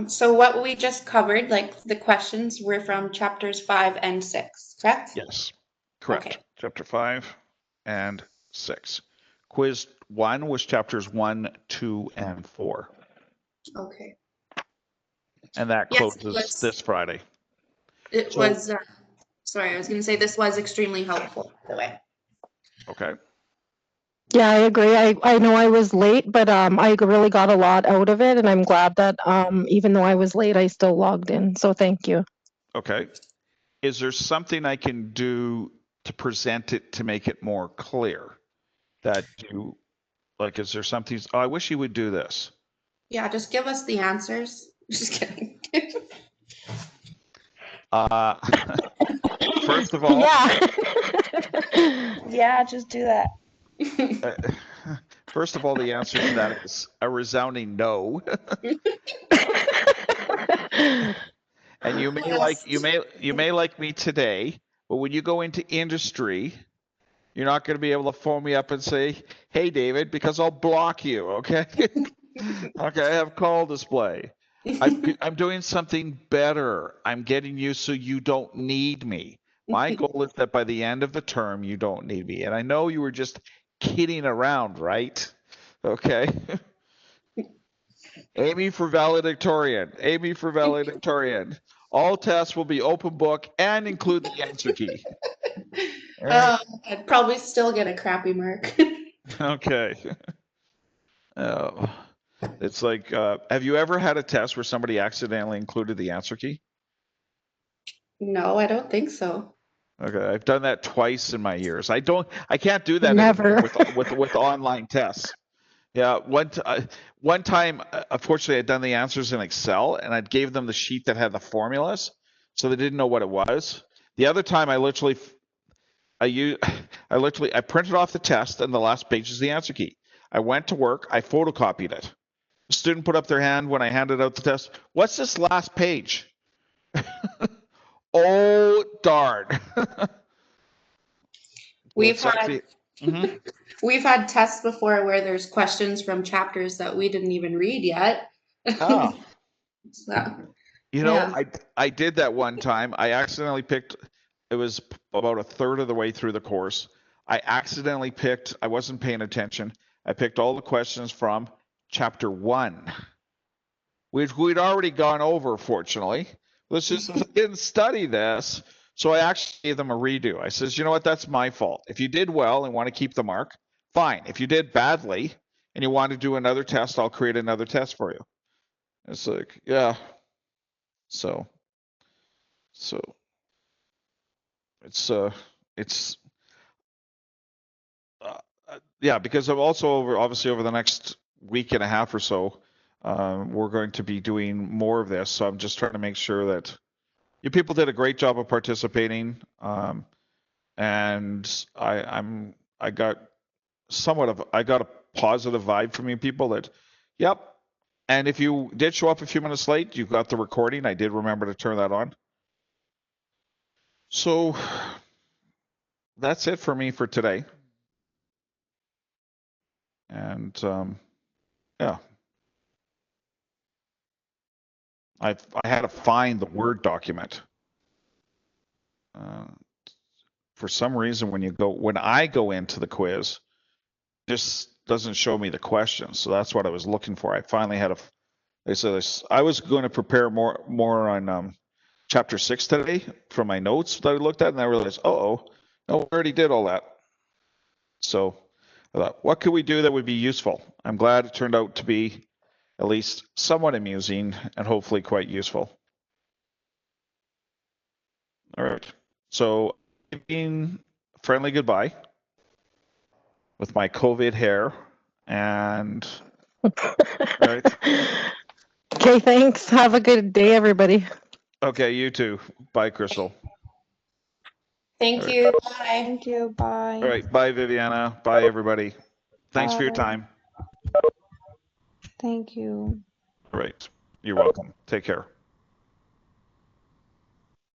So what we just covered, like the questions, were from chapters 5 and 6, correct? Yes, correct. Okay. Chapter 5 and 6. Quiz 1 was chapters 1, 2, and 4. Okay. And that Yes, closes this Friday. it So- was, sorry, I was going to say this was extremely helpful, by the way. Okay. Yeah, I agree. I know I was late, but I really got a lot out of it, and I'm glad that even though I was late, I still logged in. So thank you. Okay. Is there something I can do to present it to make it more clear? That you, like, is there something, oh, I wish you would do this. Yeah, just give us the answers. Just kidding. First of all, Yeah. Yeah, just do that. first of all, the answer to that is a resounding no. And you may like me today, but when you go into industry, you're not going to be able to phone me up and say, "Hey, David," because I'll block you. Okay. Okay, I have call display. I'm doing something better. I'm getting you so you don't need me. My goal is that by the end of the term, you don't need me. And I know you were just kidding around, right? Okay. Amy for valedictorian. Amy for valedictorian. All tests will be open book and include the answer key. I'd probably still get a crappy mark. Okay. Oh, it's like, have you ever had a test where somebody accidentally included the answer key? No, I don't think so. Okay, I've done that twice in my years. I can't do that Never. anymore with online tests. Yeah, one time, unfortunately, I'd done the answers in Excel, and I'd gave them the sheet that had the formulas, so they didn't know what it was. The other time, I printed off the test, and the last page is the answer key. I went to work, I photocopied it. The student put up their hand when I handed out the test. What's this last page? Oh, darn. We've had tests before where there's questions from chapters that we didn't even read yet. Oh. So, You know, yeah. I did that one time. I accidentally picked, it was about a third of the way through the course. I wasn't paying attention. I picked all the questions from chapter 1, which we'd already gone over, fortunately. I didn't study this. So I actually gave them a redo. I says, you know what, that's my fault. If you did well and want to keep the mark, fine. If you did badly and you want to do another test, I'll create another test for you. It's like, yeah. So it's yeah, because I'm also obviously over the next week and a half or so, we're going to be doing more of this. So I'm just trying to make sure that you people did a great job of participating. And I got a positive vibe from you people that, yep. And if you did show up a few minutes late, you got the recording. I did remember to turn that on. So that's it for me for today. And yeah, I had to find the Word document. For some reason, when I go into the quiz, this doesn't show me the questions. So that's what I was looking for. I finally had I was going to prepare more on chapter 6 today from my notes that I looked at, and I realized, no, we already did all that. So I thought, what could we do that would be useful? I'm glad it turned out to be at least somewhat amusing and hopefully quite useful. All right. So giving friendly goodbye with my COVID hair and right. Okay, thanks. Have a good day, everybody. Okay, you too. Bye, Crystal. Thank All right. you. Bye. Thank you. Bye. All right. Bye, Viviana. Bye, everybody. Thanks for your Bye. time. Thank you. All right. You're welcome. Take care.